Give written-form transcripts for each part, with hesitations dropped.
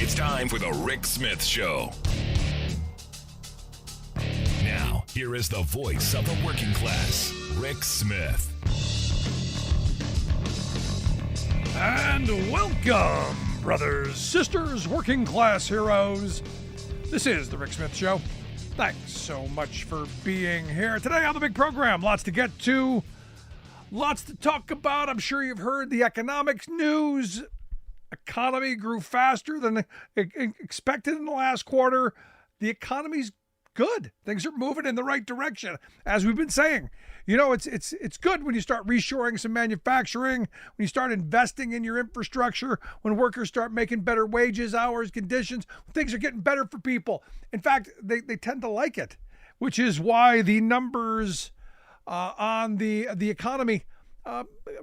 It's time for the Rick Smith Show. Now, here is the voice of the working class, Rick Smith. And welcome, brothers, sisters, working class heroes. This is the Rick Smith Show. Thanks so much for being here. Today on the big program, lots to get to, lots to talk about. I'm sure you've heard the economics news. Economy grew faster than expected in the last quarter. The economy's good. Things are moving in the right direction, as we've been saying. You know, it's good when you start reshoring some manufacturing, when you start investing in your infrastructure, when workers start making better wages, hours, conditions. Things are getting better for people. In fact, they tend to like it, which is why the numbers on the economy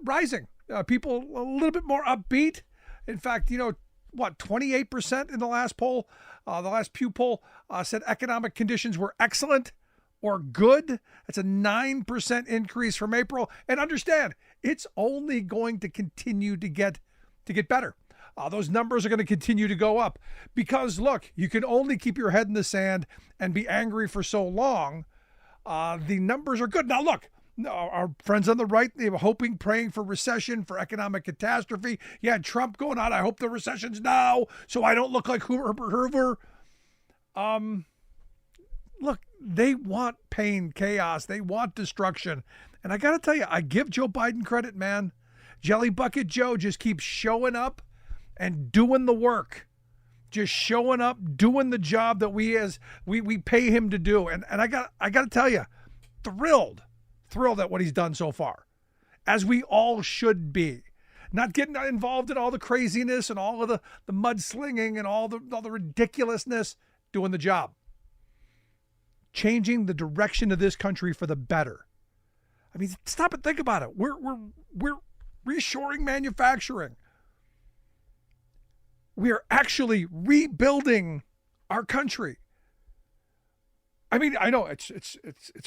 rising. People a little bit more upbeat. In fact, 28% in the last poll, the last Pew poll said economic conditions were excellent or good. That's a 9% increase from April. And understand, it's only going to continue to get better. Those numbers are going to continue to go up because, look, you can only keep your head in the sand and be angry for so long. The numbers are good. Now, look. Our friends on the right, they were hoping, praying for recession, for economic catastrophe. You had Trump going on, I hope the recession's now, so I don't look like Herbert Hoover. Look, they want pain, chaos. They want destruction. And I got to tell you, I give Joe Biden credit, man. Jelly Bucket Joe just keeps showing up and doing the work. Just showing up, doing the job that we pay him to do. And I got to tell you, thrilled at what he's done so far, as we all should be. Not getting involved in all the craziness and all of the mudslinging and all the ridiculousness, doing the job. Changing the direction of this country for the better. I mean, stop and think about it. We're reshoring manufacturing. We are actually rebuilding our country. I mean, I know it's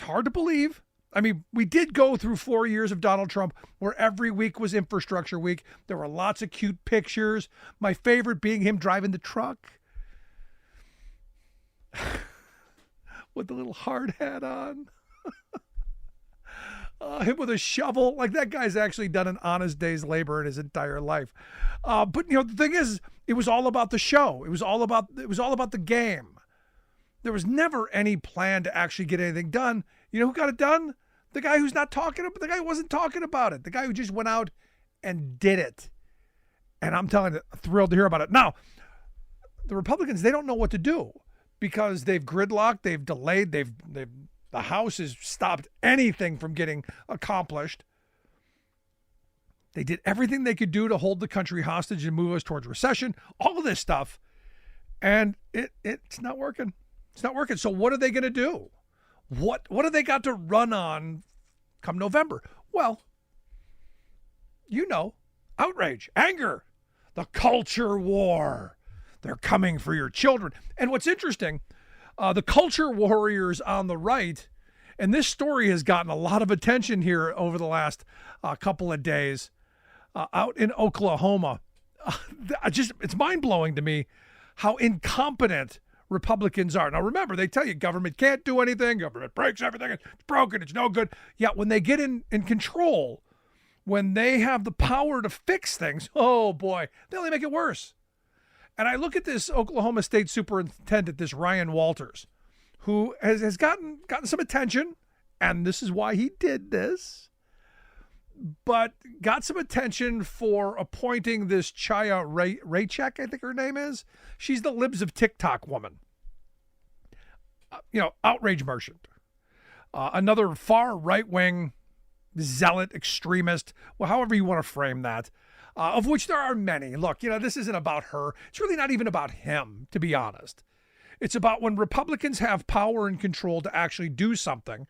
hard to believe. I mean, we did go through 4 years of Donald Trump where every week was infrastructure week. There were lots of cute pictures. My favorite being him driving the truck with the little hard hat on. Him with a shovel. Like, that guy's actually done an honest day's labor in his entire life. But the thing is, it was all about the show. It was all about the game. There was never any plan to actually get anything done. You know who got it done? The guy who's not talking about it. The guy who wasn't talking about it. The guy who just went out and did it. And I'm telling you, thrilled to hear about it. Now, the Republicans, they don't know what to do because they've gridlocked, they've delayed, the House has stopped anything from getting accomplished. They did everything they could do to hold the country hostage and move us towards recession, all of this stuff. And it's not working. It's not working. So what are they going to do? What do they got to run on come November? Well, outrage, anger, the culture war. They're coming for your children. And what's interesting, the culture warriors on the right, and this story has gotten a lot of attention here over the last couple of days out in Oklahoma. It's mind-blowing to me how incompetent Republicans are. Now, remember, they tell you government can't do anything. Government breaks everything. It's broken. It's no good. Yeah, when they get in control, when they have the power to fix things, oh, boy, they only make it worse. And I look at this Oklahoma State Superintendent, this Ryan Walters, who has gotten some attention, and this is why he did this, but got some attention for appointing this Chaya Raychek, I think her name is. She's the Libs of TikTok woman. Outrage merchant. Another far right-wing zealot, extremist, well, however you want to frame that, of which there are many. Look, this isn't about her. It's really not even about him, to be honest. It's about when Republicans have power and control to actually do something,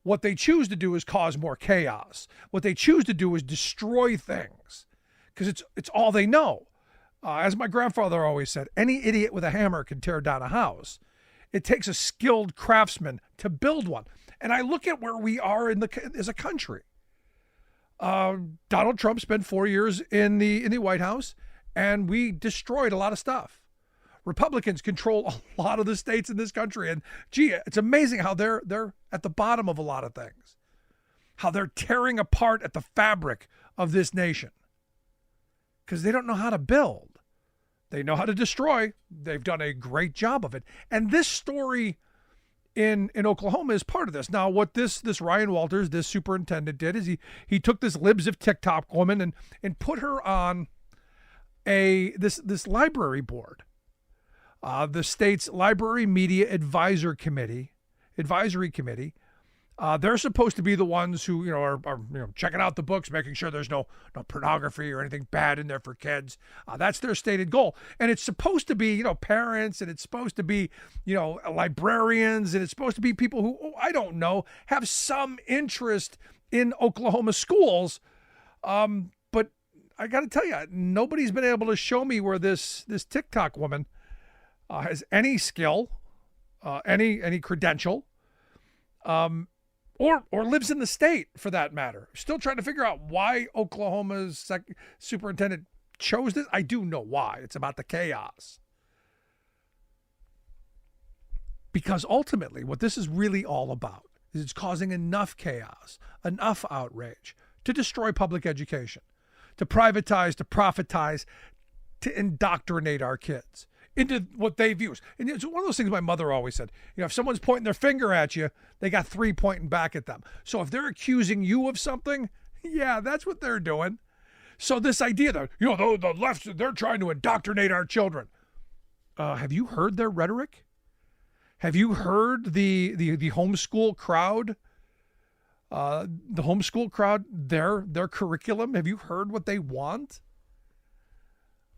what they choose to do is cause more chaos. What they choose to do is destroy things because it's all they know. As my grandfather always said, any idiot with a hammer can tear down a house. It takes a skilled craftsman to build one. And I look at where we are as a country. Donald Trump spent 4 years in the White House, and we destroyed a lot of stuff. Republicans control a lot of the states in this country. And gee, it's amazing how they're at the bottom of a lot of things, how they're tearing apart at the fabric of this nation because they don't know how to build. They know how to destroy. They've done a great job of it. And this story in Oklahoma is part of this. Now, what this Ryan Walters, this superintendent, did is he took this libs of TikTok woman and put her on this library board. The state's Library Media Advisory Committee. They're supposed to be the ones who are checking out the books, making sure there's no pornography or anything bad in there for kids. That's their stated goal, and it's supposed to be parents, and it's supposed to be librarians, and it's supposed to be people who I don't know have some interest in Oklahoma schools. But I got to tell you, nobody's been able to show me where this TikTok woman has any skill, any credential, or lives in the state for that matter. Still trying to figure out why Oklahoma's superintendent chose this. I do know why. It's about the chaos. Because ultimately, what this is really all about is it's causing enough chaos, enough outrage to destroy public education, to privatize, to profitize, to indoctrinate our kids into what they view. And it's one of those things my mother always said, if someone's pointing their finger at you, they got three pointing back at them. So if they're accusing you of something, yeah, that's what they're doing. So this idea that, the left, they're trying to indoctrinate our children. Have you heard their rhetoric? Have you heard the homeschool crowd? The homeschool crowd, their curriculum? Have you heard what they want?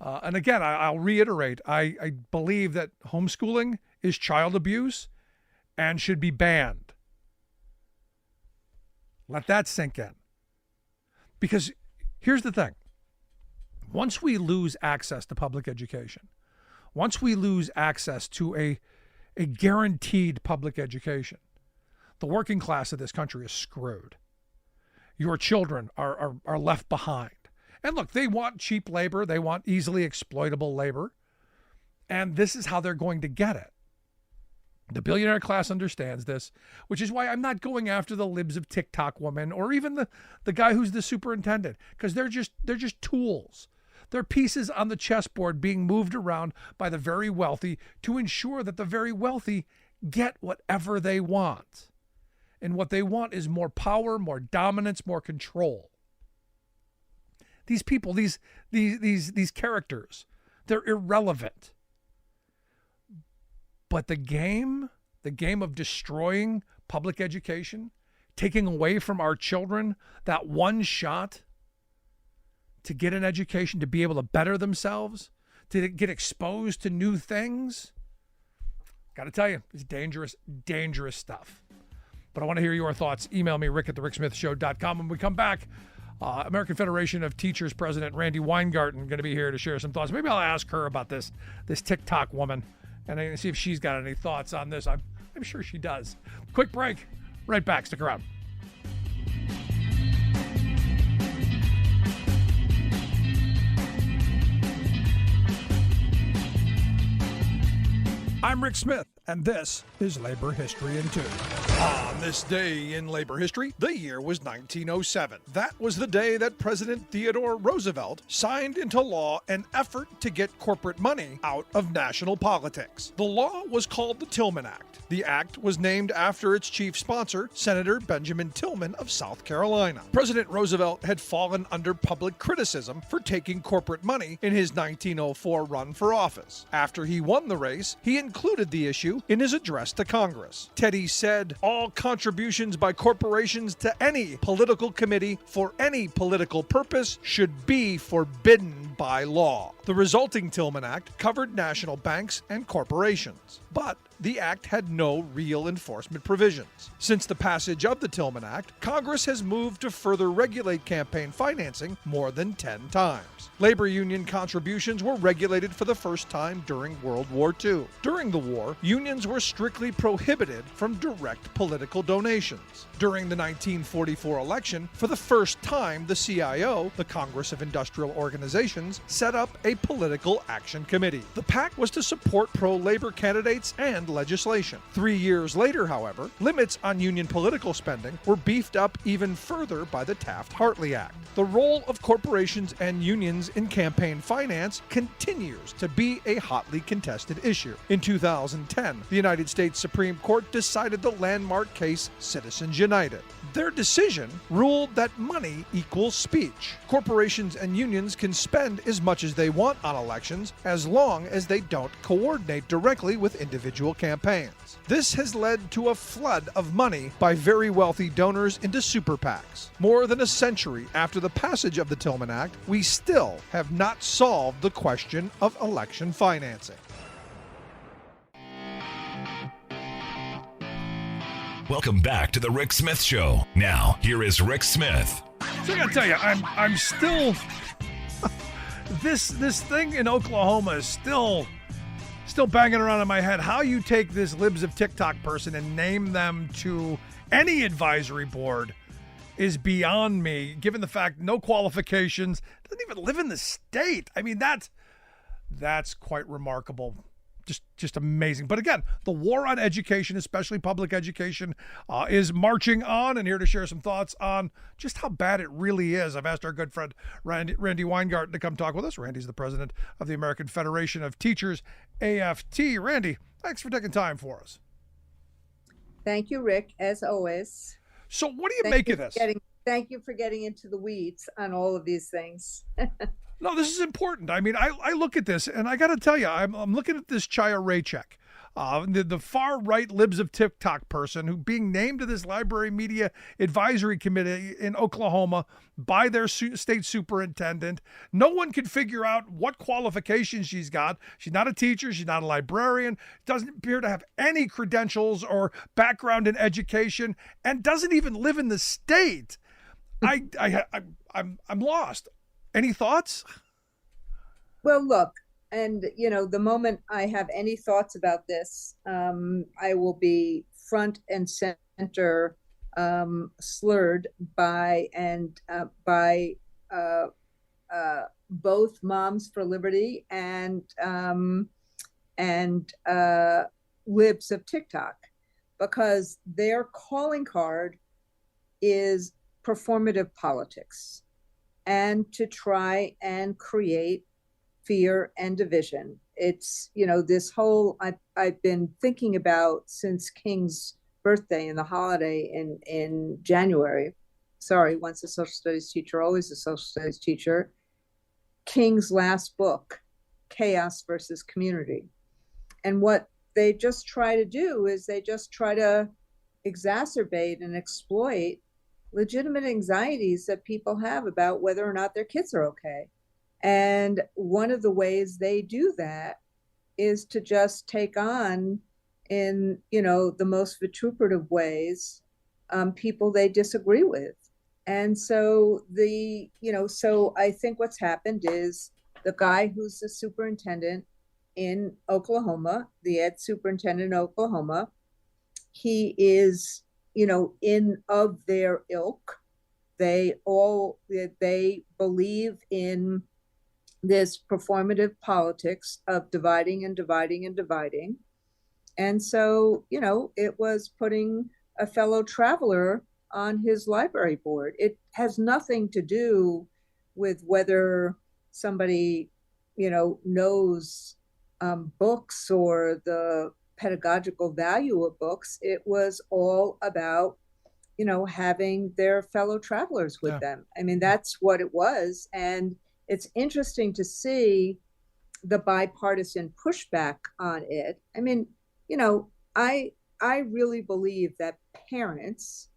And again, I'll reiterate, I believe that homeschooling is child abuse and should be banned. Let that sink in. Because here's the thing. Once we lose access to public education, once we lose access to a guaranteed public education, the working class of this country is screwed. Your children are left behind. And look, they want cheap labor. They want easily exploitable labor. And this is how they're going to get it. The billionaire class understands this, which is why I'm not going after the libs of TikTok woman or even the guy who's the superintendent, because they're just tools. They're pieces on the chessboard being moved around by the very wealthy to ensure that the very wealthy get whatever they want. And what they want is more power, more dominance, more control. These people, these characters, they're irrelevant. But the game of destroying public education, taking away from our children that one shot to get an education, to be able to better themselves, to get exposed to new things, got to tell you, it's dangerous, dangerous stuff. But I want to hear your thoughts. Email me, rick@thericksmithshow.com. When we come back, American Federation of Teachers President Randi Weingarten going to be here to share some thoughts. Maybe I'll ask her about this TikTok woman and see if she's got any thoughts on this. I'm sure she does. Quick break. Right back. Stick around. I'm Rick Smith, and this is Labor History in 2. On this day in labor history, the year was 1907. That was the day that President Theodore Roosevelt signed into law an effort to get corporate money out of national politics. The law was called the Tillman Act. The act was named after its chief sponsor, Senator Benjamin Tillman of South Carolina. President Roosevelt had fallen under public criticism for taking corporate money in his 1904 run for office. After he won the race, he included the issue in his address to Congress. Teddy said, "All contributions by corporations to any political committee for any political purpose should be forbidden by law." The resulting Tillman Act covered national banks and corporations, but the act had no real enforcement provisions. Since the passage of the Tillman Act, Congress has moved to further regulate campaign financing more than 10 times. Labor union contributions were regulated for the first time during World War II. During the war, unions were strictly prohibited from direct political donations. During the 1944 election, for the first time, the CIO, the Congress of Industrial Organizations, Corporations set up a political action committee. The PAC was to support pro-labor candidates and legislation. 3 years later, however, limits on union political spending were beefed up even further by the Taft-Hartley Act. The role of corporations and unions in campaign finance continues to be a hotly contested issue. In 2010, the United States Supreme Court decided the landmark case Citizens United. Their decision ruled that money equals speech. Corporations and unions can spend as much as they want on elections as long as they don't coordinate directly with individual campaigns. This has led to a flood of money by very wealthy donors into super PACs. More than a century after the passage of the Tillman Act, we still have not solved the question of election financing. Welcome back to the Rick Smith Show. Now, here is Rick Smith. So I gotta tell you, I'm still this thing in Oklahoma is still banging around in my head. How you take this Libs of TikTok person and name them to any advisory board is beyond me, given the fact no qualifications, doesn't even live in the state. I mean, that's quite remarkable. Just amazing. But again, the war on education, especially public education, is marching on. And here to share some thoughts on just how bad it really is, I've asked our good friend Randi Weingarten to come talk with us. Randy's the president of the American Federation of Teachers, AFT. Randy, thanks for taking time for us. Thank you, Rick, as always. So what do you make of this? Thank you for getting into the weeds on all of these things. No, this is important. I mean, I look at this, and I got to tell you, I'm looking at this Chaya Raychek, the far-right Libs of TikTok person who being named to this Library Media Advisory Committee in Oklahoma by their state superintendent. No one can figure out what qualifications she's got. She's not a teacher. She's not a librarian. Doesn't appear to have any credentials or background in education, and doesn't even live in the state. I'm lost. Any thoughts? Well, look, and the moment I have any thoughts about this, I will be front and center slurred by both Moms for Liberty and Libs of TikTok, because their calling card is performative politics, and to try and create fear and division. It's, this whole, I've been thinking about since King's birthday and the holiday in January. Sorry, once a social studies teacher, always a social studies teacher. King's last book, Chaos versus Community. And what they just try to do is they just try to exacerbate and exploit legitimate anxieties that people have about whether or not their kids are okay. And one of the ways they do that is to just take on, in the most vituperative ways, people they disagree with. And so so I think what's happened is the guy who's the superintendent in Oklahoma, the ed superintendent in Oklahoma, he is in of their ilk. They believe in this performative politics of dividing and dividing and dividing. And so, it was putting a fellow traveler on his library board. It has nothing to do with whether somebody, knows books or the pedagogical value of books. It was all about, having their fellow travelers with them. I mean, that's what it was. And it's interesting to see the bipartisan pushback on it. I mean, I really believe that parents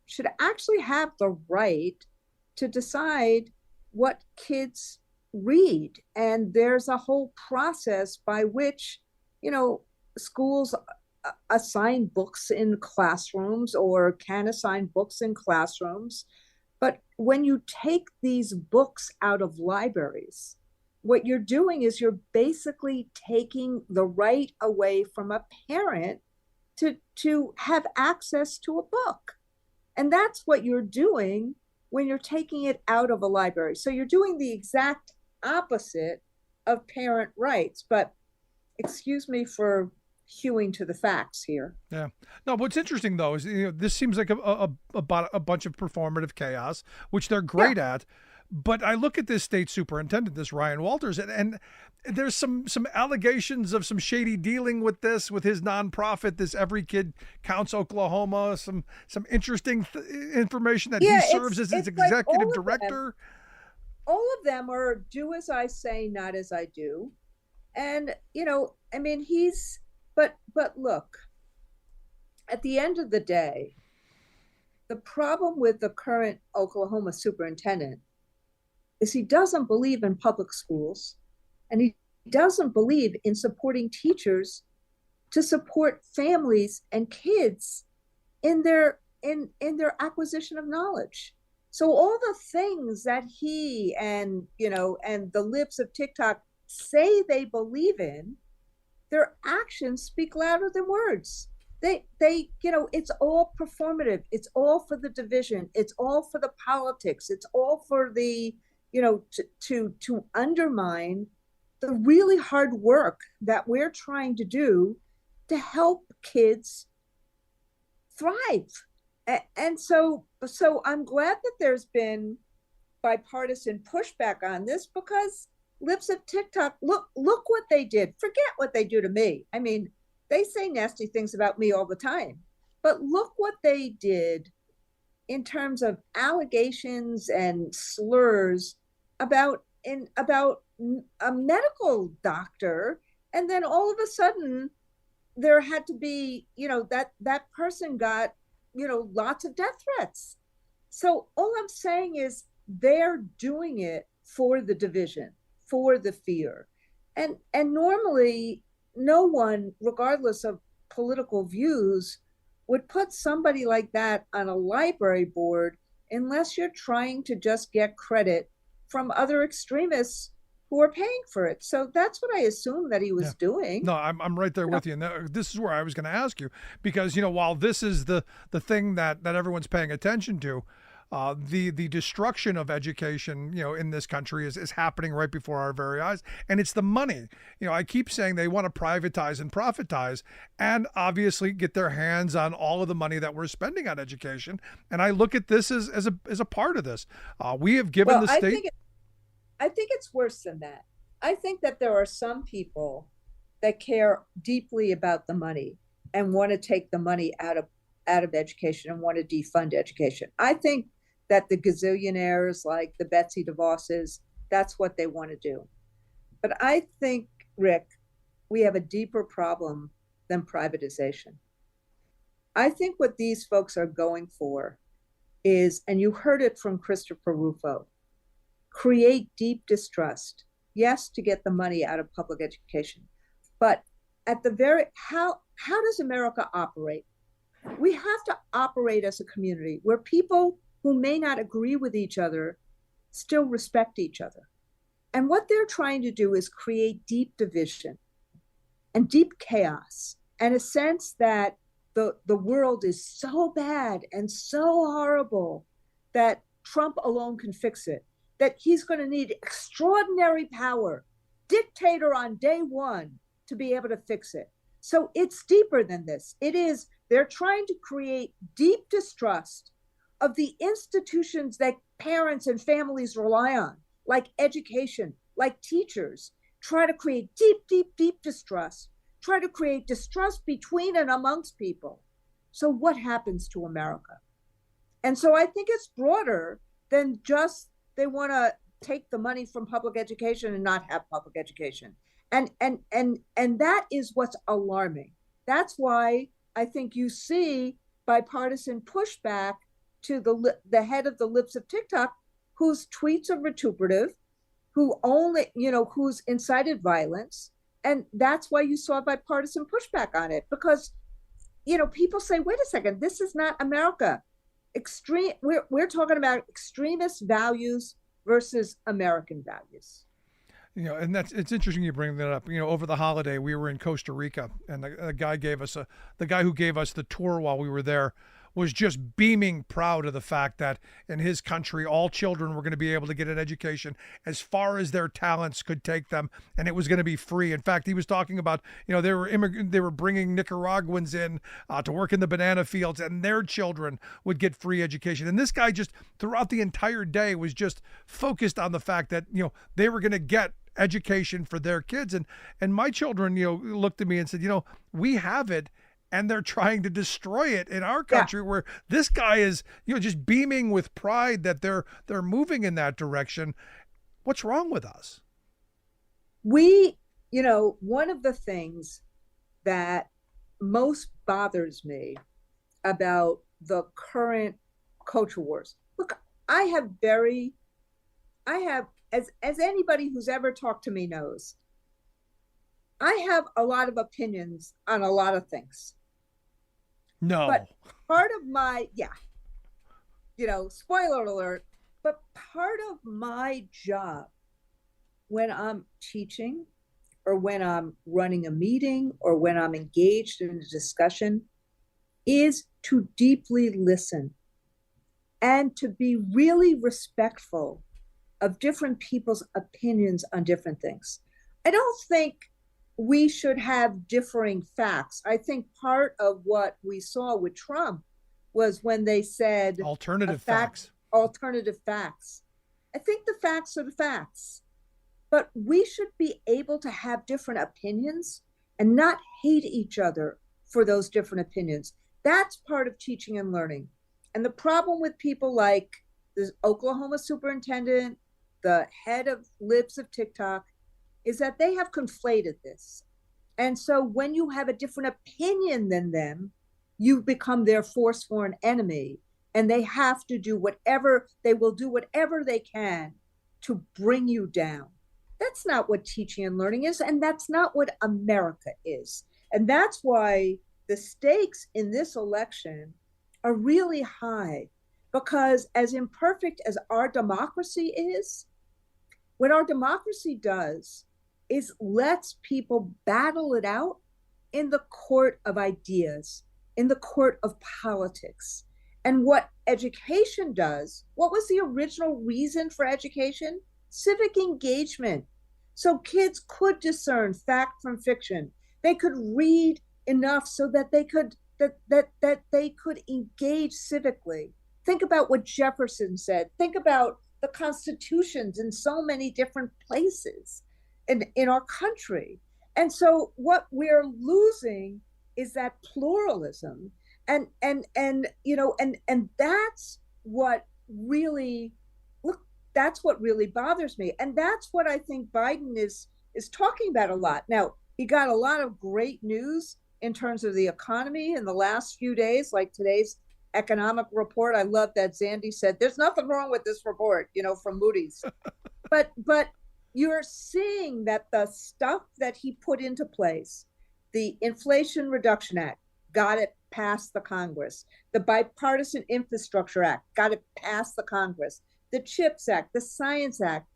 should actually have the right to decide what kids read. And there's a whole process by which, schools assign books in classrooms or can assign books in classrooms. But when you take these books out of libraries, what you're doing is you're basically taking the right away from a parent to have access to a book. And that's what you're doing when you're taking it out of a library. So you're doing the exact opposite of parent rights. But excuse me for hewing to the facts here. Yeah. No, what's interesting though is this seems like about a bunch of performative chaos, which they're great at. But I look at this state superintendent, this Ryan Walters, and there's some allegations of some shady dealing with his nonprofit, this Every Kid Counts Oklahoma. Some interesting information that he serves as its executive director. All of them are do as I say, not as I do, and I mean but look, at the end of the day, the problem with the current Oklahoma superintendent is he doesn't believe in public schools, and he doesn't believe in supporting teachers to support families and kids in their acquisition of knowledge. So all the things that he and the lips of TikTok say they believe in, their actions speak louder than words. They it's all performative. It's all for the division. It's all for the politics. It's all for the to undermine the really hard work that we're trying to do to help kids thrive. And so I'm glad that there's been bipartisan pushback on this, because lips of TikTok, look what they did. Forget what they do to me. I mean, they say nasty things about me all the time, but look what they did in terms of allegations and slurs about a medical doctor. And then all of a sudden there had to be, that person got, lots of death threats. So all I'm saying is they're doing it for the division, for the fear. And normally no one, regardless of political views, would put somebody like that on a library board unless you're trying to just get credit from other extremists who are paying for it. So that's what I assume that he was doing. No, I'm right there with you. And this is where I was going to ask you, because, while this is the thing that everyone's paying attention to, the destruction of education, in this country is happening right before our very eyes. And it's the money. I keep saying they want to privatize and profitize and obviously get their hands on all of the money that we're spending on education. And I look at this as a part of this. We have given the state. I think it's worse than that. I think that there are some people that care deeply about the money and want to take the money out of education and want to defund education. I think that the gazillionaires like the Betsy DeVosses, that's what they want to do. But I think, Rick, we have a deeper problem than privatization. I think what these folks are going for is, and you heard it from Christopher Rufo, create deep distrust. Yes, to get the money out of public education. But at the how does America operate? We have to operate as a community where people who may not agree with each other still respect each other. And what they're trying to do is create deep division and deep chaos, and a sense that the world is so bad and so horrible that Trump alone can fix it, that he's going to need extraordinary power, dictator on day one, to be able to fix it. So it's deeper than this. They're trying to create deep distrust of the institutions that parents and families rely on, like education, like teachers. Try to create deep, deep, deep distrust. Try to create distrust between and amongst people. So what happens to America? And so I think it's broader than just they want to take the money from public education and not have public education. And that is what's alarming. That's why I think you see bipartisan pushback to the head of the lips of TikTok, whose tweets are vituperative, who's incited violence. And that's why you saw bipartisan pushback on it, because, people say, wait a second, this is not America. We're talking about extremist values versus American values. And it's interesting you bring that up. Over the holiday, we were in Costa Rica, and the guy who gave us the tour while we were there was just beaming proud of the fact that in his country, all children were going to be able to get an education as far as their talents could take them, and it was going to be free. In fact, he was talking about, they were bringing Nicaraguans in to work in the banana fields, and their children would get free education. And this guy just throughout the entire day was just focused on the fact that they were going to get education for their kids. And my children looked at me and said, we have it, and they're trying to destroy it in our country, where this guy is just beaming with pride that they're moving in that direction. What's wrong with us? One of the things that most bothers me about the current culture wars, look, I have as anybody who's ever talked to me knows, I have a lot of opinions on a lot of things. No. But part of my, spoiler alert, but part of my job when I'm teaching or when I'm running a meeting or when I'm engaged in a discussion is to deeply listen and to be really respectful of different people's opinions on different things. I don't think we should have differing facts. I think part of what we saw with Trump was when they said alternative facts. I think the facts are the facts, but we should be able to have different opinions and not hate each other for those different opinions. That's part of teaching and learning. And the problem with people like the Oklahoma superintendent, the head of Libs of TikTok, is that they have conflated this. And so when you have a different opinion than them, you become their forsworn enemy, and they have to do whatever they can to bring you down. That's not what teaching and learning is, and that's not what America is. And that's why the stakes in this election are really high, because as imperfect as our democracy is, what our democracy does is lets people battle it out in the court of ideas, in the court of politics. And what education does, what was the original reason for education? Civic engagement. So kids could discern fact from fiction. They could read enough so that they could they could engage civically. Think about what Jefferson said. Think about the constitutions in so many different places in our country. And so what we're losing is that pluralism. And that's what really bothers me. And that's what I think Biden is talking about a lot. Now, he got a lot of great news in terms of the economy in the last few days, like today's economic report. I love that Zandy said, there's nothing wrong with this report, from Moody's. But you're seeing that the stuff that he put into place, the Inflation Reduction Act, got it past the Congress. The Bipartisan Infrastructure Act, got it past the Congress. The CHIPS Act, the Science Act,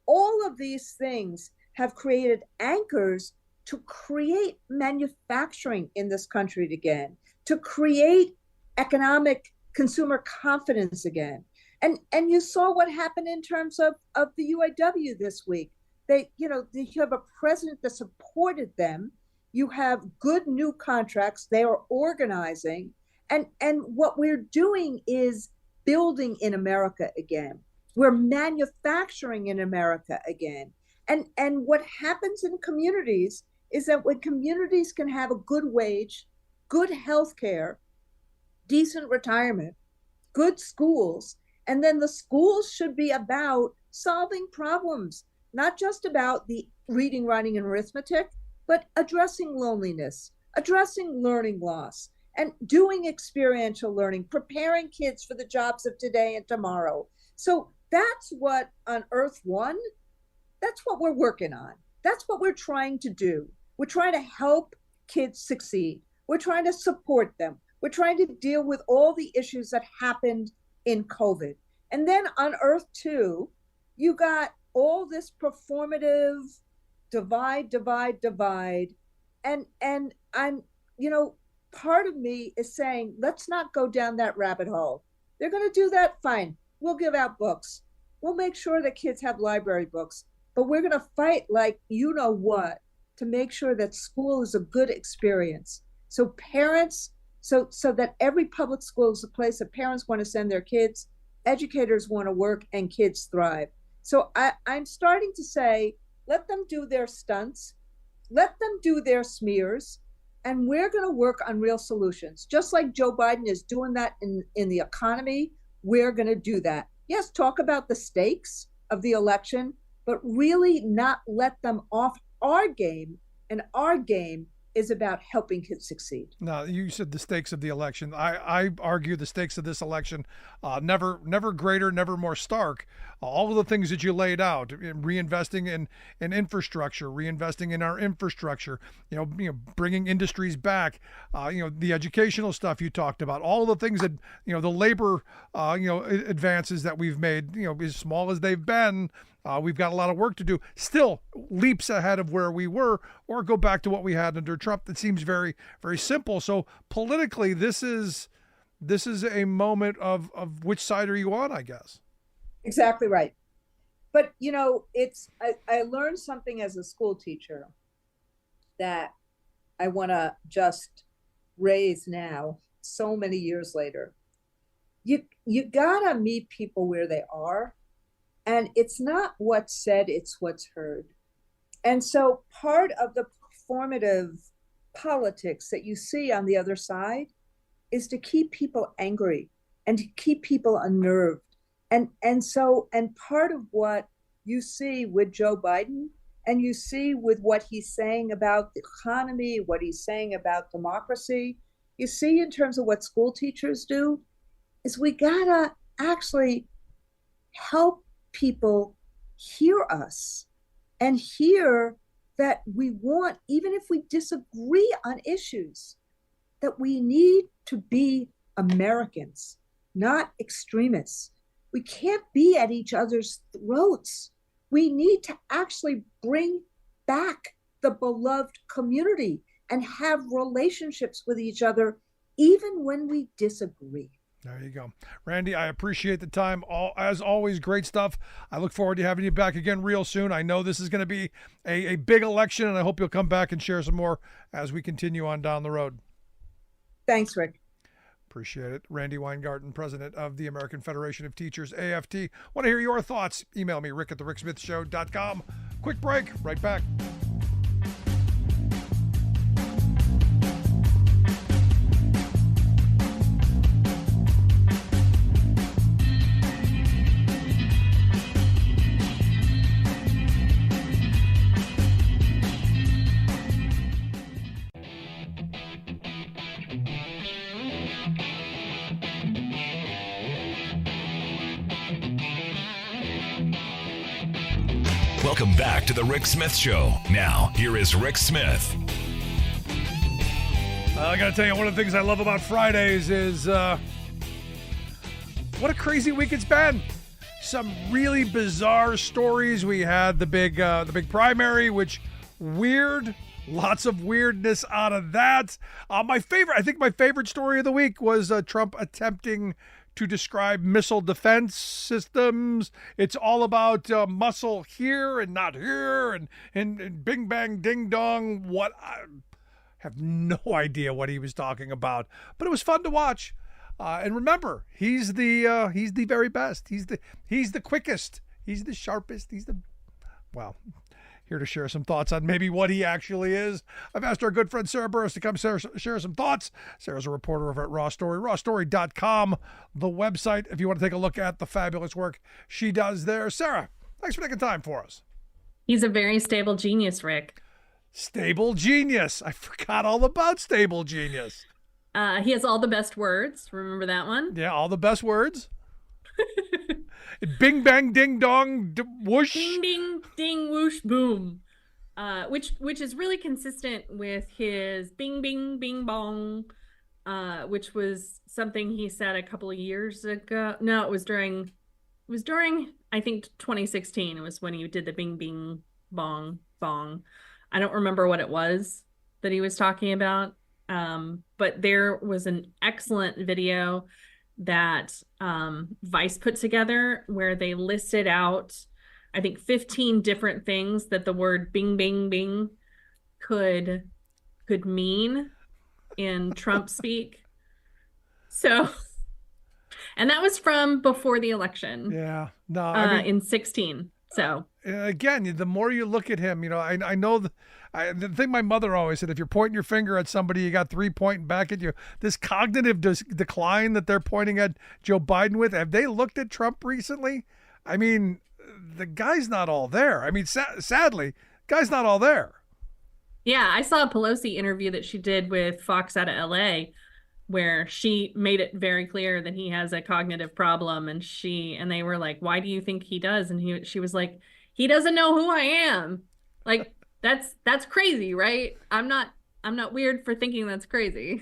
all of these things have created anchors to create manufacturing in this country again, to create economic consumer confidence again. And you saw what happened in terms of the UAW this week. You have a president that supported them. You have good new contracts. They are organizing. And what we're doing is building in America again. We're manufacturing in America again. And what happens in communities is that when communities can have a good wage, good health care, decent retirement, good schools, and then the schools should be about solving problems, not just about the reading, writing, and arithmetic, but addressing loneliness, addressing learning loss, and doing experiential learning, preparing kids for the jobs of today and tomorrow. So that's what on Earth One, that's what we're working on. That's what we're trying to do. We're trying to help kids succeed. We're trying to support them. We're trying to deal with all the issues that happened in COVID. And then on Earth Two, you got all this divide. And I'm, part of me is saying, let's not go down that rabbit hole. They're going to do that, fine. We'll give out books. We'll make sure that kids have library books, but we're going to fight like you know what to make sure that school is a good experience. So parents, so that every public school is a place that parents want to send their kids, educators want to work, and kids thrive. So I'm starting to say, let them do their stunts, let them do their smears, and we're going to work on real solutions. Just like Joe Biden is doing that in the economy, we're going to do that. Yes, talk about the stakes of the election, but really not let them off our game. And our game is about helping kids succeed. No, you said the stakes of the election. I argue the stakes of this election, never greater, never more stark. All of the things that you laid out, reinvesting in infrastructure, reinvesting in our infrastructure, bringing industries back, the educational stuff you talked about, all of the things that, the labor, advances that we've made, as small as they've been. We've got a lot of work to do, still leaps ahead of where we were, or go back to what we had under Trump. That seems very, very simple. So politically, this is a moment of which side are you on, I guess. Exactly right. But, I learned something as a school teacher that I want to just raise now, so many years later. You got to meet people where they are. And it's not what's said, it's what's heard. And so part of the performative politics that you see on the other side is to keep people angry and to keep people unnerved. And part of what you see with Joe Biden, and you see with what he's saying about the economy, what he's saying about democracy, you see in terms of what school teachers do, is we gotta actually help people hear us and hear that we want, even if we disagree on issues, that we need to be Americans, not extremists. We can't be at each other's throats. We need to actually bring back the beloved community and have relationships with each other, even when we disagree. There you go. Randi, I appreciate the time. As always, great stuff. I look forward to having you back again real soon. I know this is going to be a big election, and I hope you'll come back and share some more as we continue on down the road. Thanks, Rick. Appreciate it. Randi Weingarten, president of the American Federation of Teachers, AFT. Want to hear your thoughts? Email me, rick@thericksmithshow.com. Quick break. Right back. Welcome back to the Rick Smith Show. Now, here is Rick Smith. I got to tell you, one of the things I love about Fridays is what a crazy week it's been. Some really bizarre stories. We had the big primary, which weird. Lots of weirdness out of that. My favorite story of the week was Trump attempting to describe missile defense systems. It's all about muscle here and not here, and bing bang ding dong. What, I have no idea what he was talking about, but it was fun to watch. And remember, he's the very best. He's the quickest. He's the sharpest. Here to share some thoughts on maybe what he actually is. I've asked our good friend Sarah Burris to come share some thoughts. Sarah's a reporter over at Raw Story, rawstory.com, the website, if you want to take a look at the fabulous work she does there. Sarah, thanks for taking time for us. He's a very stable genius, Rick. Stable genius. I forgot all about stable genius. He has all the best words. Remember that one? Yeah, all the best words. Bing bang ding dong whoosh. Ding ding ding whoosh boom. Which is really consistent with his bing bing bing bong, which was something he said a couple of years ago. No, it was during I think 2016. It was when he did the bing bing bong bong. I don't remember what it was that he was talking about. But there was an excellent video that Vice put together where they listed out, I think, 15 different things that the word bing, bing, bing could mean in Trump speak. So, and that was from before the election. Yeah. No, I mean, in 16. So again, the more you look at him, I know the thing my mother always said, if you're pointing your finger at somebody, you got three pointing back at you. This cognitive decline that they're pointing at Joe Biden with, have they looked at Trump recently? I mean, the guy's not all there. I mean, sadly, guy's not all there. Yeah, I saw a Pelosi interview that she did with Fox out of LA where she made it very clear that he has a cognitive problem, and they were like, why do you think he does? And she was like, he doesn't know who I am. Like, that's crazy, right? I'm not weird for thinking that's crazy.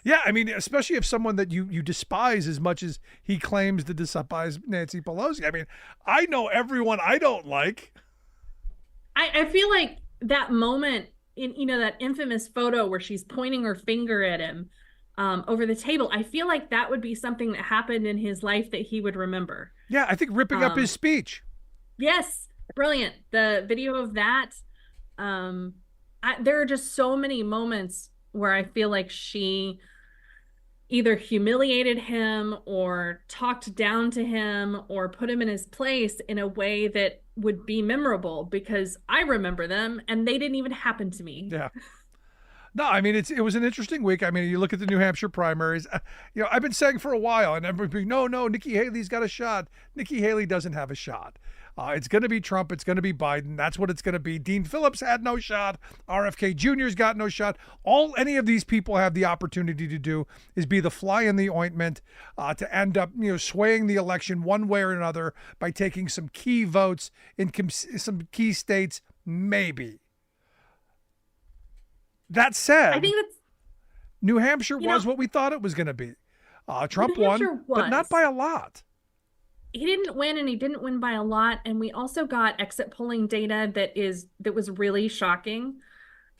Yeah, I mean, especially if someone that you despise as much as he claims to despise Nancy Pelosi. I mean, I know everyone I don't like. I feel like that moment in, that infamous photo where she's pointing her finger at him over the table, I feel like that would be something that happened in his life that he would remember. Yeah, I think ripping up his speech. Yes, brilliant. The video of that. There are just so many moments where I feel like she either humiliated him or talked down to him or put him in his place in a way that would be memorable, because I remember them and they didn't even happen to me. Yeah. No, I mean, it was an interesting week. I mean, you look at the New Hampshire primaries. I've been saying for a while, and everybody, no, Nikki Haley's got a shot. Nikki Haley doesn't have a shot. It's going to be Trump. It's going to be Biden. That's what it's going to be. Dean Phillips had no shot. RFK Jr.'s got no shot. All any of these people have the opportunity to do is be the fly in the ointment to end up, swaying the election one way or another by taking some key votes in some key states, maybe. That said, I think New Hampshire was what we thought it was going to be. Trump won, but not by a lot. He didn't win, and he didn't win by a lot. And we also got exit polling data that was really shocking,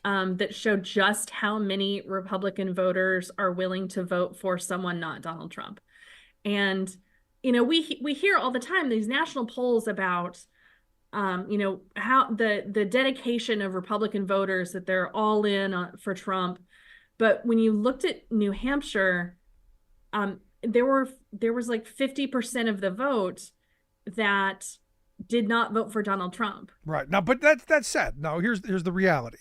that showed just how many Republican voters are willing to vote for someone not Donald Trump. And we hear all the time these national polls about how the dedication of Republican voters, that they're all in for Trump. But when you looked at New Hampshire, there was like 50% of the vote that did not vote for Donald Trump. Right. Now, but that said, now here's the reality.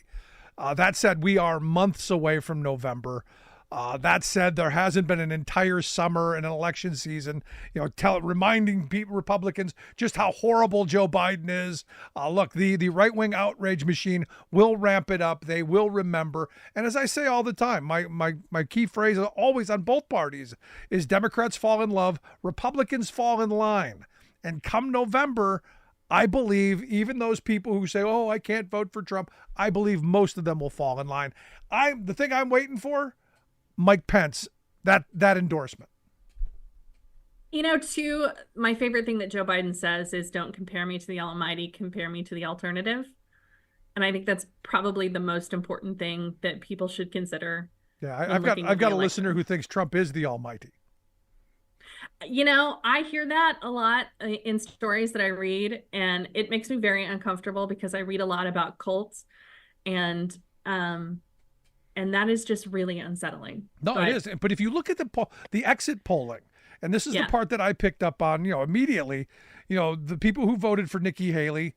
That said, we are months away from November. That said, there hasn't been an entire summer in an election season, reminding Republicans just how horrible Joe Biden is. Look, the right-wing outrage machine will ramp it up. They will remember. And as I say all the time, my key phrase always on both parties is Democrats fall in love, Republicans fall in line. And come November, I believe even those people who say, oh, I can't vote for Trump, I believe most of them will fall in line. The thing I'm waiting for, Mike Pence, that endorsement. Too, my favorite thing that Joe Biden says is, don't compare me to the almighty, compare me to the alternative. And I think that's probably the most important thing that people should consider. Yeah, I've got a listener who thinks Trump is the almighty. I hear that a lot in stories that I read, and it makes me very uncomfortable because I read a lot about cults, and that is just really unsettling. No, it is. But if you look at the exit polling, and this is the part that I picked up on, immediately, the people who voted for Nikki Haley,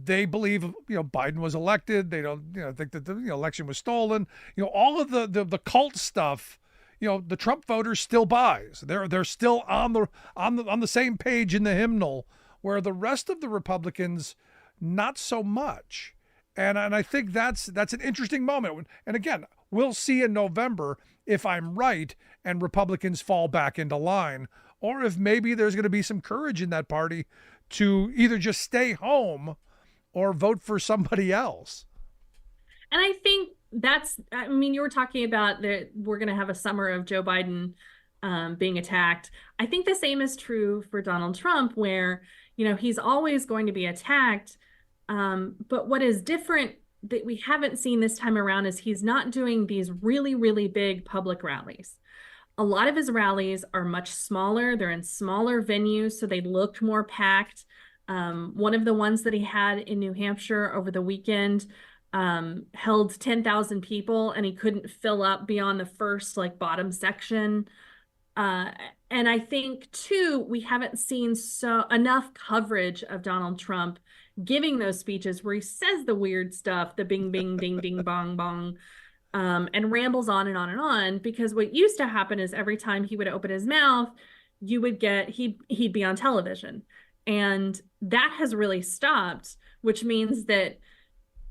they believe, Biden was elected. They don't, think that the election was stolen. All of the cult stuff, the Trump voters still buys. They're still on the same page in the hymnal, where the rest of the Republicans, not so much. And I think that's an interesting moment. And again, we'll see in November if I'm right and Republicans fall back into line, or if maybe there's going to be some courage in that party to either just stay home or vote for somebody else. And I think you were talking about that we're going to have a summer of Joe Biden being attacked. I think the same is true for Donald Trump, where, he's always going to be attacked. But what is different that we haven't seen this time around is he's not doing these really, really big public rallies. A lot of his rallies are much smaller. They're in smaller venues, so they look more packed. One of the ones that he had in New Hampshire over the weekend held 10,000 people, and he couldn't fill up beyond the first bottom section. And I think too, we haven't seen enough coverage of Donald Trump giving those speeches where he says the weird stuff, the bing, bing, ding, ding, bong, bong, and rambles on and on and on. Because what used to happen is every time he would open his mouth, he'd be on television. And that has really stopped, which means that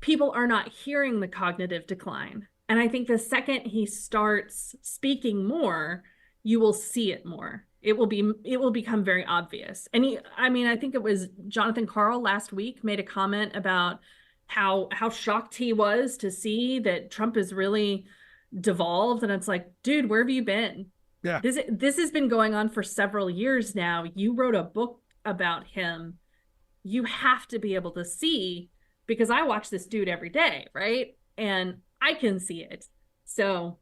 people are not hearing the cognitive decline. And I think the second he starts speaking more, you will see it more. It will become very obvious. And I think it was Jonathan Karl last week made a comment about how shocked he was to see that Trump is really devolved. And it's like, dude, where have you been? Yeah. This has been going on for several years now. You wrote a book about him. You have to be able to see, because I watch this dude every day, right? And I can see it. So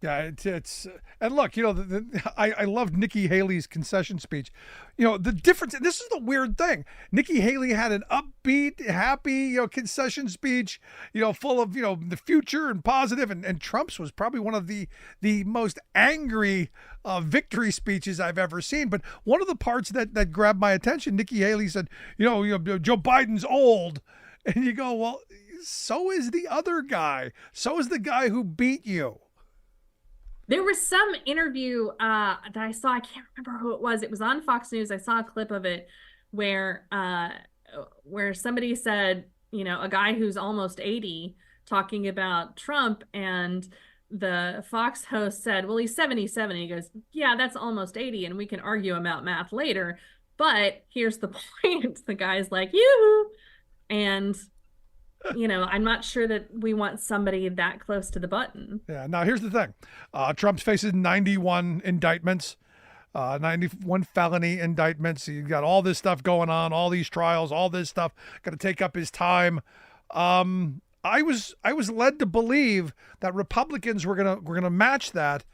yeah, it's and look, I loved Nikki Haley's concession speech. The difference, and this is the weird thing. Nikki Haley had an upbeat, happy, concession speech, full of, the future and positive, and Trump's was probably one of the most angry victory speeches I've ever seen. But one of the parts that grabbed my attention, Nikki Haley said, Joe Biden's old. And you go, well, so is the other guy. So is the guy who beat you. There was some interview that I saw. I can't remember who it was. It was on Fox News. I saw a clip of it where somebody said, a guy who's almost 80 talking about Trump, and the Fox host said, well, he's 77. He goes, yeah, that's almost 80, and we can argue about math later. But here's the point. The guy's like, yoo-hoo. And I'm not sure that we want somebody that close to the button. Yeah. Now, here's the thing. Trump faces 91 indictments, 91 felony indictments. He's got all this stuff going on, all these trials, all this stuff going to take up his time. I was led to believe that Republicans were gonna match that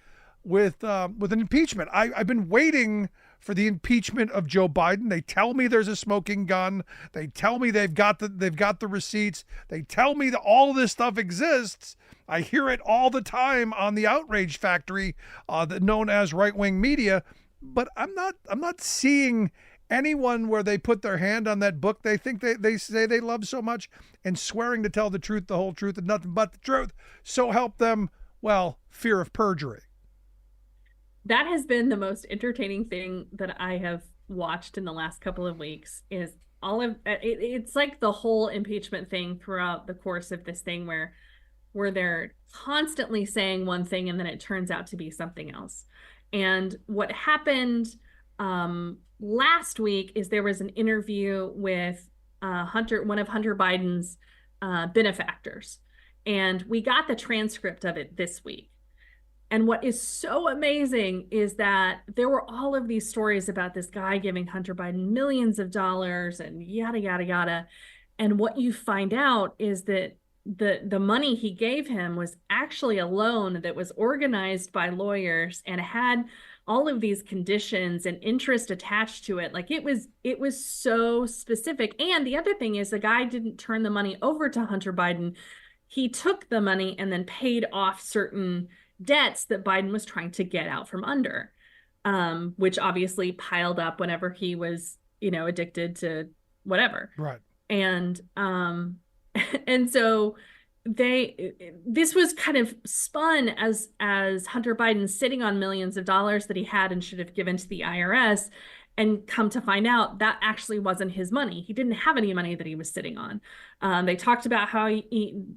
with an impeachment. I've been waiting for the impeachment of Joe Biden. They tell me there's a smoking gun. They tell me they've got the receipts. They tell me that all of this stuff exists. I hear it all the time on the outrage factory, known as right-wing media. But I'm not seeing anyone where they put their hand on that book they think they say they love so much and swearing to tell the truth, the whole truth, and nothing but the truth. So help them. Well, fear of perjury. That has been the most entertaining thing that I have watched in the last couple of weeks. Is all of it's like the whole impeachment thing throughout the course of this thing where they're constantly saying one thing and then it turns out to be something else. And what happened last week is there was an interview with one of Hunter Biden's benefactors, and we got the transcript of it this week. And what is so amazing is that there were all of these stories about this guy giving Hunter Biden millions of dollars and yada, yada, yada. And what you find out is that the money he gave him was actually a loan that was organized by lawyers and had all of these conditions and interest attached to it. Like it was so specific. And the other thing is the guy didn't turn the money over to Hunter Biden. He took the money and then paid off certain debts that Biden was trying to get out from under, which obviously piled up whenever he was, addicted to whatever. Right. And so this was kind of spun as Hunter Biden sitting on millions of dollars that he had and should have given to the IRS. And come to find out that actually wasn't his money. He didn't have any money that he was sitting on. They talked about how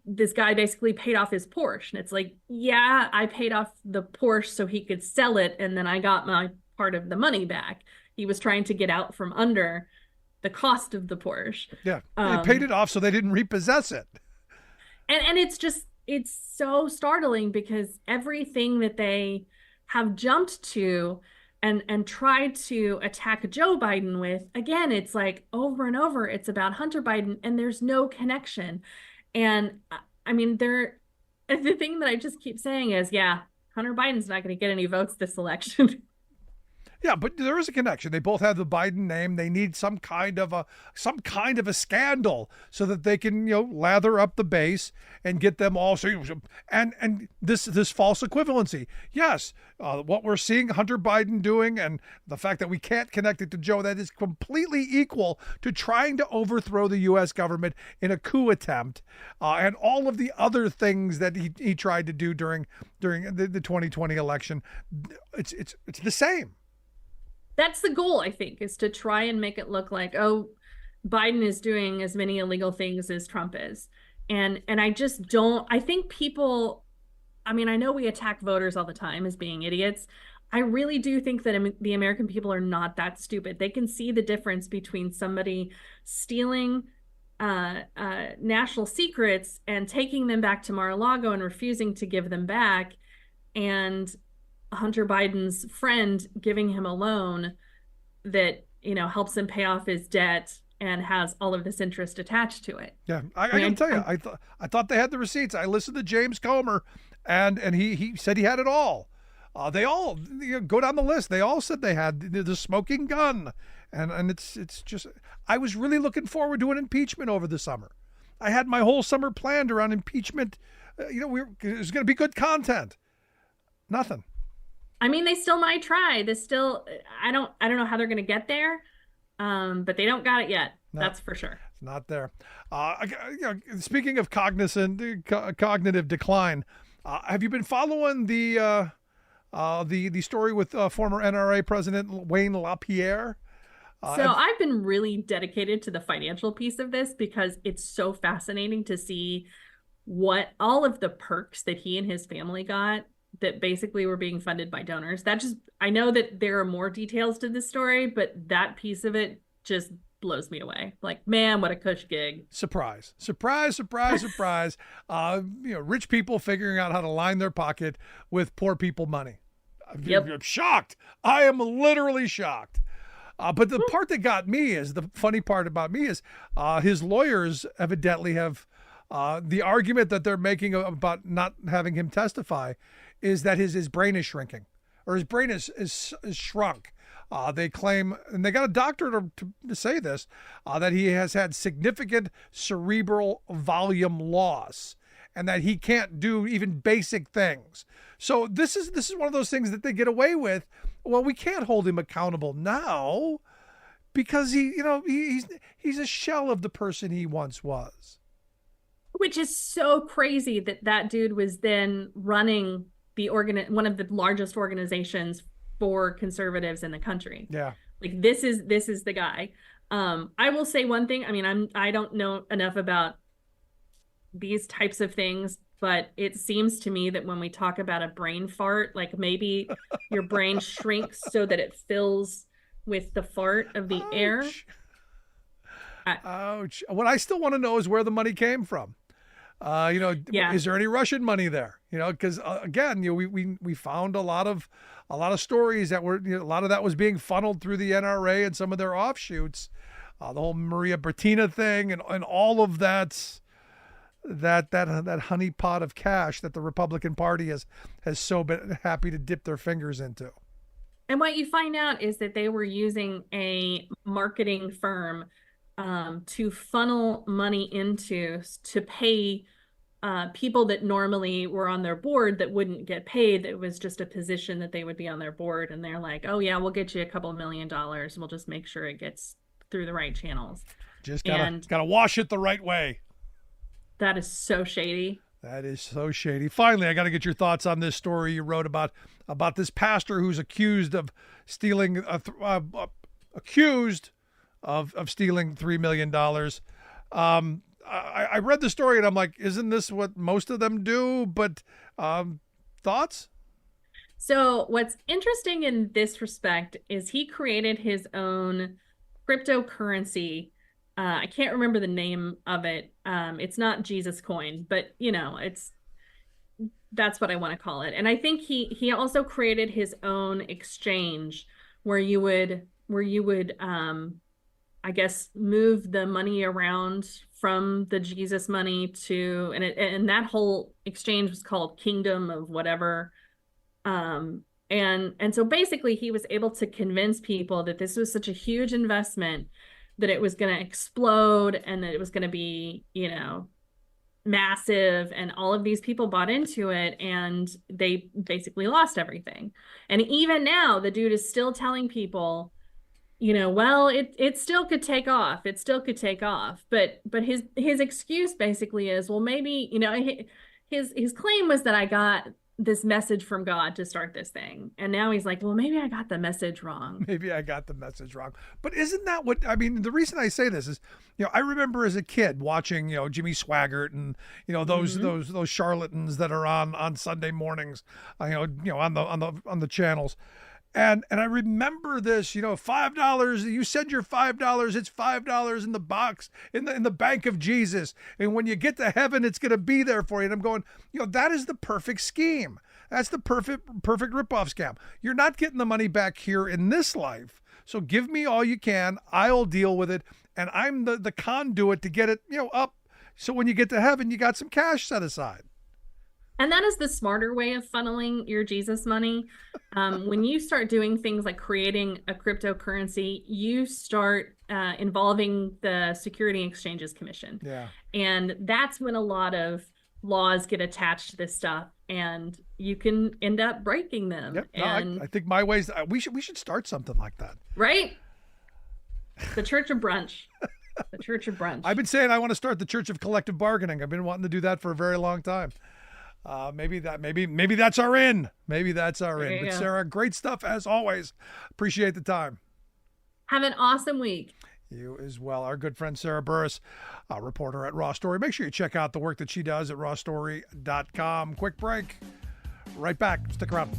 this guy basically paid off his Porsche. And it's like, yeah, I paid off the Porsche so he could sell it. And then I got my part of the money back. He was trying to get out from under the cost of the Porsche. Yeah, they paid it off so they didn't repossess it. And it's so startling because everything that they have jumped to and tried to attack Joe Biden with, again, it's like over and over, it's about Hunter Biden and there's no connection. And I mean, the thing that I just keep saying is, yeah, Hunter Biden's not going to get any votes this election. Yeah, but there is a connection. They both have the Biden name. They need some kind of a scandal so that they can, lather up the base and get them all. And this false equivalency. Yes, what we're seeing Hunter Biden doing, and the fact that we can't connect it to Joe, that is completely equal to trying to overthrow the U.S. government in a coup attempt, and all of the other things that he tried to do during the 2020 election. It's the same. That's the goal, I think, is to try and make it look like, oh, Biden is doing as many illegal things as Trump is. And I just don't, I think people, I mean, I know we attack voters all the time as being idiots. I really do think that the American people are not that stupid. They can see the difference between somebody stealing national secrets and taking them back to Mar-a-Lago and refusing to give them back, and Hunter Biden's friend giving him a loan that, helps him pay off his debt and has all of this interest attached to it. Yeah, I can tell you, I thought they had the receipts. I listened to James Comer, and he said he had it all. They all go down the list. They all said they had the smoking gun, and it's just. I was really looking forward to an impeachment over the summer. I had my whole summer planned around impeachment. It was going to be good content. Nothing. I mean, they still might try. I don't know how they're going to get there, but they don't got it yet. No, that's for sure. It's not there. Speaking of cognitive decline, have you been following the story with former NRA President Wayne LaPierre? I've been really dedicated to the financial piece of this because it's so fascinating to see what all of the perks that he and his family got that basically were being funded by donors. I know that there are more details to this story, but that piece of it just blows me away. Like, man, what a cush gig. Surprise. Rich people figuring out how to line their pocket with poor people money. Yep. I'm shocked. I am literally shocked. But the part that got me the funny part about me is his lawyers evidently have the argument that they're making about not having him testify is that his brain is shrinking, or his brain is shrunk. They claim, and they got a doctor to say this, that he has had significant cerebral volume loss, and that he can't do even basic things. So this is one of those things that they get away with. Well, we can't hold him accountable now because he's a shell of the person he once was. Which is so crazy that dude was then running one of the largest organizations for conservatives in the country. Yeah. Like this is the guy. I will say one thing. I mean, I don't know enough about these types of things, but it seems to me that when we talk about a brain fart, like maybe your brain shrinks so that it fills with the fart of the Ouch. air. Ouch. What I still want to know is where the money came from. Is there any Russian money there? Because again, we found a lot of stories that were, a lot of that was being funneled through the NRA and some of their offshoots, the whole Maria Butina thing and all of that honeypot of cash that the Republican Party has so been happy to dip their fingers into. And what you find out is that they were using a marketing firm to funnel money to pay people that normally were on their board that wouldn't get paid. It was just a position that they would be on their board, and they're like, oh yeah, we'll get you a couple $1 million. We'll just make sure it gets through the right channels. Just gotta wash it the right way. That is so shady. That is so shady. Finally, I got to get your thoughts on this story you wrote about this pastor who's accused of stealing stealing $3 million. I read the story and I'm like, isn't this what most of them do? But thoughts? So what's interesting in this respect is he created his own cryptocurrency. I can't remember the name of it. It's not Jesus coin, but that's what I want to call it. And I think he also created his own exchange where you would I guess, move the money around from the Jesus money to, and that whole exchange was called Kingdom of whatever. And so basically he was able to convince people that this was such a huge investment that it was going to explode and that it was going to be, massive, and all of these people bought into it, and they basically lost everything. And even now the dude is still telling people, well, it still could take off. It still could take off. But his excuse basically is, well, maybe, his claim was that I got this message from God to start this thing. And now he's like, well, maybe I got the message wrong. Maybe I got the message wrong. But isn't that what, I mean, the reason I say this is, I remember as a kid watching, Jimmy Swaggart and, those charlatans that are on Sunday mornings, on the channels. And I remember this, $5, you send your $5, it's $5 in the box, in the bank of Jesus. And when you get to heaven, it's going to be there for you. And I'm going, that is the perfect scheme. That's the perfect ripoff scam. You're not getting the money back here in this life. So give me all you can. I'll deal with it. And I'm the conduit to get it, up. So when you get to heaven, you got some cash set aside. And that is the smarter way of funneling your Jesus money. When you start doing things like creating a cryptocurrency, you start involving the Security Exchanges Commission. Yeah. And that's when a lot of laws get attached to this stuff, and you can end up breaking them. Yep. No, and I think my ways, we should start something like that. Right? The Church of Brunch. The Church of Brunch. I've been saying I want to start the Church of Collective Bargaining. I've been wanting to do that for a very long time. Maybe that's our in. Maybe that's our in. But Sarah, great stuff as always. Appreciate the time. Have an awesome week. You as well. Our good friend Sarah Burris, a reporter at Raw Story. Make sure you check out the work that she does at rawstory.com. Quick break. Right back. Stick around.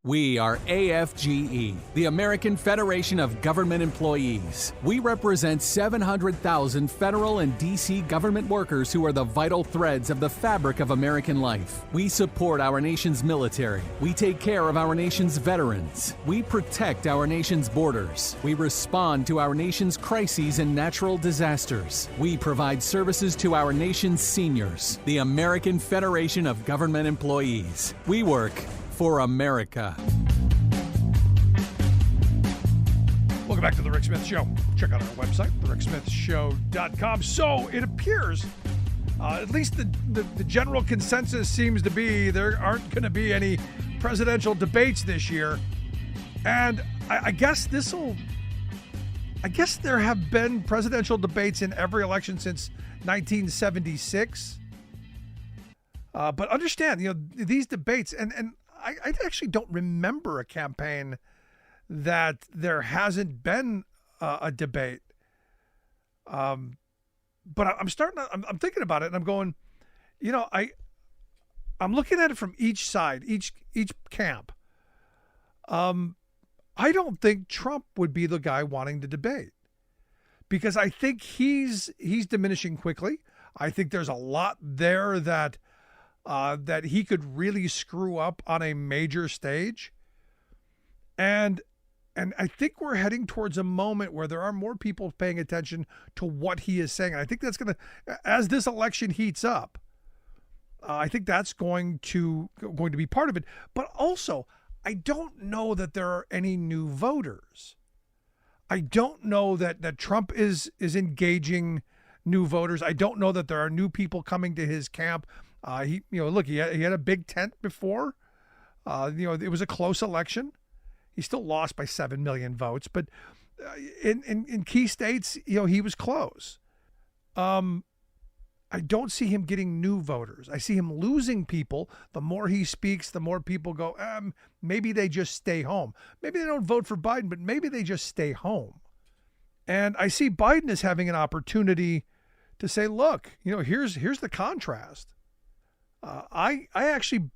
We are AFGE, the American Federation of Government Employees. We represent 700,000 federal and D.C. government workers who are the vital threads of the fabric of American life. We support our nation's military. We take care of our nation's veterans. We protect our nation's borders. We respond to our nation's crises and natural disasters. We provide services to our nation's seniors. The American Federation of Government Employees. We work for America. Welcome back to The Rick Smith Show. Check out our website, thericksmithshow.com. So it appears, at least the general consensus seems to be, there aren't going to be any presidential debates this year. And I guess there have been presidential debates in every election since 1976. But understand, these debates, and I actually don't remember a campaign that there hasn't been a debate. But I'm thinking about it, and I'm going, I'm looking at it from each side, each camp. I don't think Trump would be the guy wanting to debate, because I think he's diminishing quickly. I think there's a lot there that he could really screw up on a major stage. And I think we're heading towards a moment where there are more people paying attention to what he is saying. And I think that's going to, as this election heats up, I think that's going to be part of it. But also, I don't know that there are any new voters. I don't know that Trump is engaging new voters. I don't know that there are new people coming to his camp. He had a big tent before. It was a close election. He still lost by 7 million votes, but in key states, he was close. I don't see him getting new voters. I see him losing people. The more he speaks, the more people go, maybe they just stay home. Maybe they don't vote for Biden, but maybe they just stay home. And I see Biden as having an opportunity to say, look, here's the contrast. I actually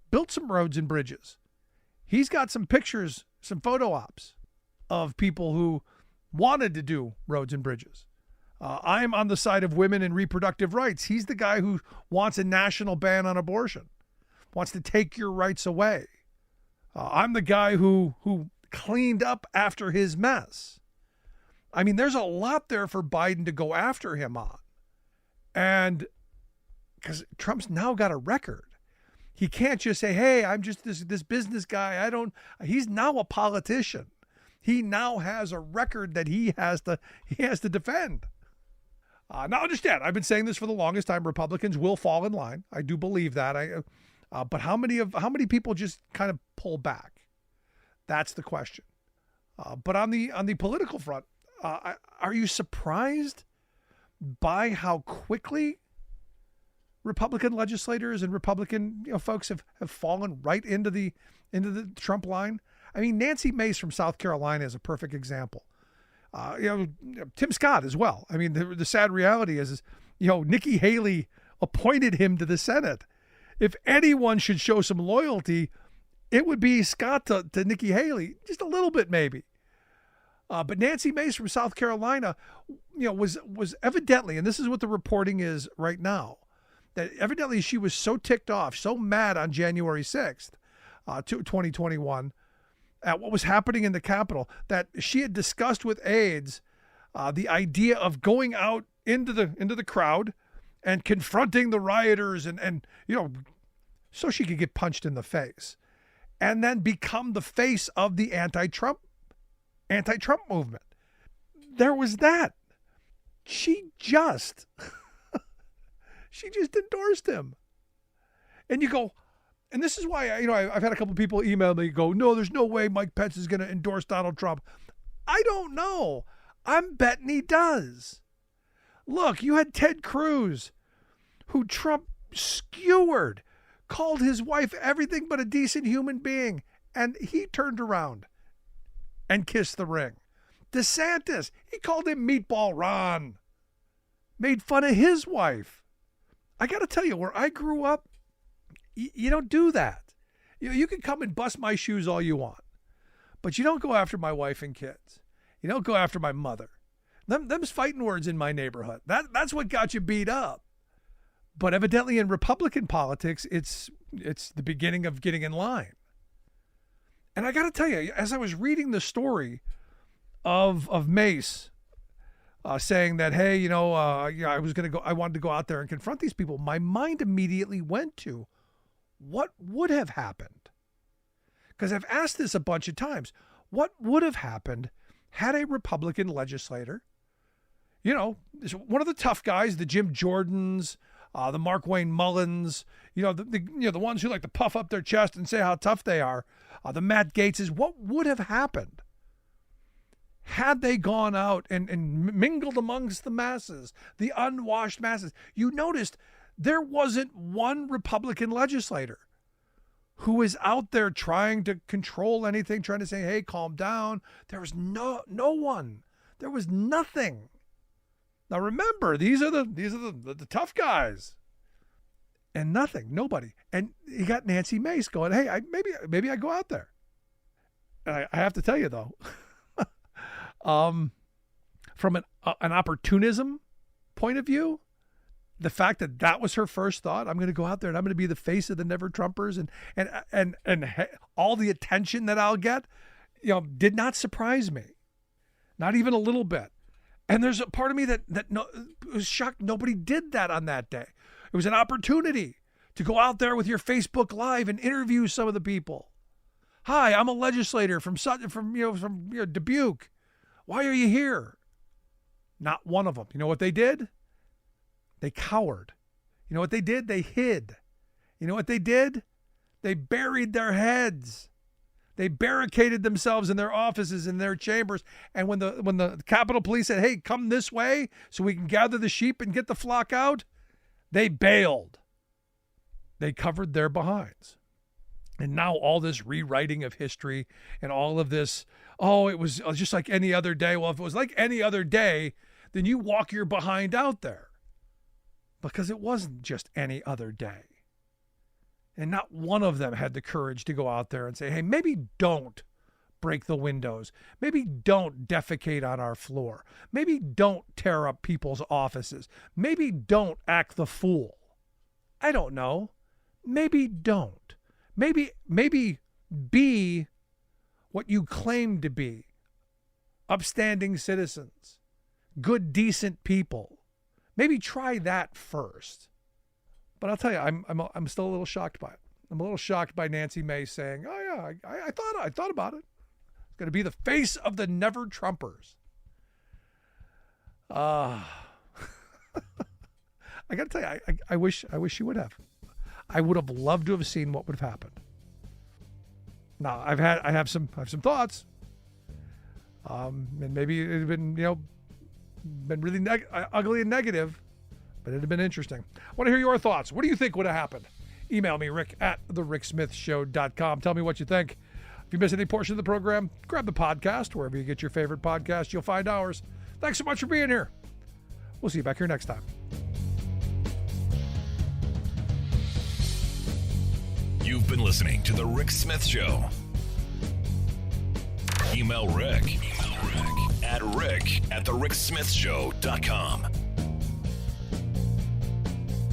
built some roads and bridges. He's got some pictures, some photo ops of people who wanted to do roads and bridges. I'm on the side of women and reproductive rights. He's the guy who wants a national ban on abortion, wants to take your rights away. I'm the guy who cleaned up after his mess. I mean, there's a lot there for Biden to go after him on. And because Trump's now got a record. He can't just say, hey, I'm just this business guy. He's now a politician. He now has a record that he has to defend. Now understand, I've been saying this for the longest time. Republicans will fall in line. I do believe that. But how many people just kind of pull back? That's the question. But on the political front, are you surprised by how quickly Republican legislators and Republican folks have fallen right into the Trump line? I mean, Nancy Mace from South Carolina is a perfect example. Tim Scott as well. I mean, the sad reality is Nikki Haley appointed him to the Senate. If anyone should show some loyalty, it would be Scott to Nikki Haley, just a little bit maybe. But Nancy Mace from South Carolina, was evidently, and this is what the reporting is right now, that evidently she was so ticked off, so mad on January 6th, 2021, at what was happening in the Capitol, that she had discussed with aides the idea of going out into the crowd and confronting the rioters and so she could get punched in the face and then become the face of the anti-Trump movement. There was that. She just endorsed him. And you go, and this is why I've had a couple of people email me, go, no, there's no way Mike Pence is going to endorse Donald Trump. I don't know. I'm betting he does. Look, you had Ted Cruz, who Trump skewered, called his wife everything but a decent human being, and he turned around and kissed the ring. DeSantis, he called him Meatball Ron, made fun of his wife. I got to tell you, where I grew up, you don't do that. You can come and bust my shoes all you want, but you don't go after my wife and kids. You don't go after my mother. Them's fighting words in my neighborhood. That's what got you beat up. But evidently in Republican politics, it's the beginning of getting in line. And I got to tell you, as I was reading the story of Mace saying that, hey, I wanted to go out there and confront these people, my mind immediately went to what would have happened. Because I've asked this a bunch of times. What would have happened had a Republican legislator, one of the tough guys, the Jim Jordans, the Mark Wayne Mullins, the ones who like to puff up their chest and say how tough they are, the Matt Gaetzes, what would have happened had they gone out and mingled amongst the masses, the unwashed masses? You noticed there wasn't one Republican legislator who was out there trying to control anything, trying to say, hey, calm down. There was no one. There was nothing. Now remember, these are the tough guys. And nothing, nobody. And you got Nancy Mace going, hey, maybe I go out there. And I have to tell you though, from an opportunism point of view, the fact that was her first thought, I'm going to go out there and I'm going to be the face of the Never Trumpers and all the attention that I'll get, did not surprise me, not even a little bit. And there's a part of me that was shocked nobody did that on that day. It was an opportunity to go out there with your Facebook Live and interview some of the people. Hi, I'm a legislator from Dubuque. Why are you here? Not one of them. You know what they did? They cowered. You know what they did? They hid. You know what they did? They buried their heads. They barricaded themselves in their offices, in their chambers. And when the Capitol Police said, hey, come this way so we can gather the sheep and get the flock out, they bailed. They covered their behinds. And now all this rewriting of history and all of this, it was just like any other day. Well, if it was like any other day, then you walk your behind out there. Because it wasn't just any other day. And not one of them had the courage to go out there and say, hey, maybe don't break the windows. Maybe don't defecate on our floor. Maybe don't tear up people's offices. Maybe don't act the fool. I don't know. Maybe don't. Maybe be what you claim to be. Upstanding citizens. Good, decent people. Maybe try that first. But I'll tell you, I'm still a little shocked by it. I'm a little shocked by Nancy Mace saying, "Oh yeah, I thought about it. It's going to be the face of the Never Trumpers." I got to tell you, I wish she would have. I would have loved to have seen what would have happened. Now I have some thoughts. And maybe it had been really ugly and negative, but it'd have been interesting. I want to hear your thoughts. What do you think would have happened? Email me, rick@thericksmithshow.com. Tell me what you think. If you miss any portion of the program, grab the podcast wherever you get your favorite podcast. You'll find ours. Thanks so much for being here. We'll see you back here next time. You've been listening to The Rick Smith Show. Email Rick at rick@thericksmithshow.com.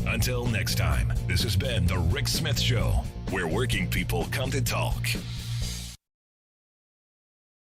Until next time, this has been The Rick Smith Show, where working people come to talk.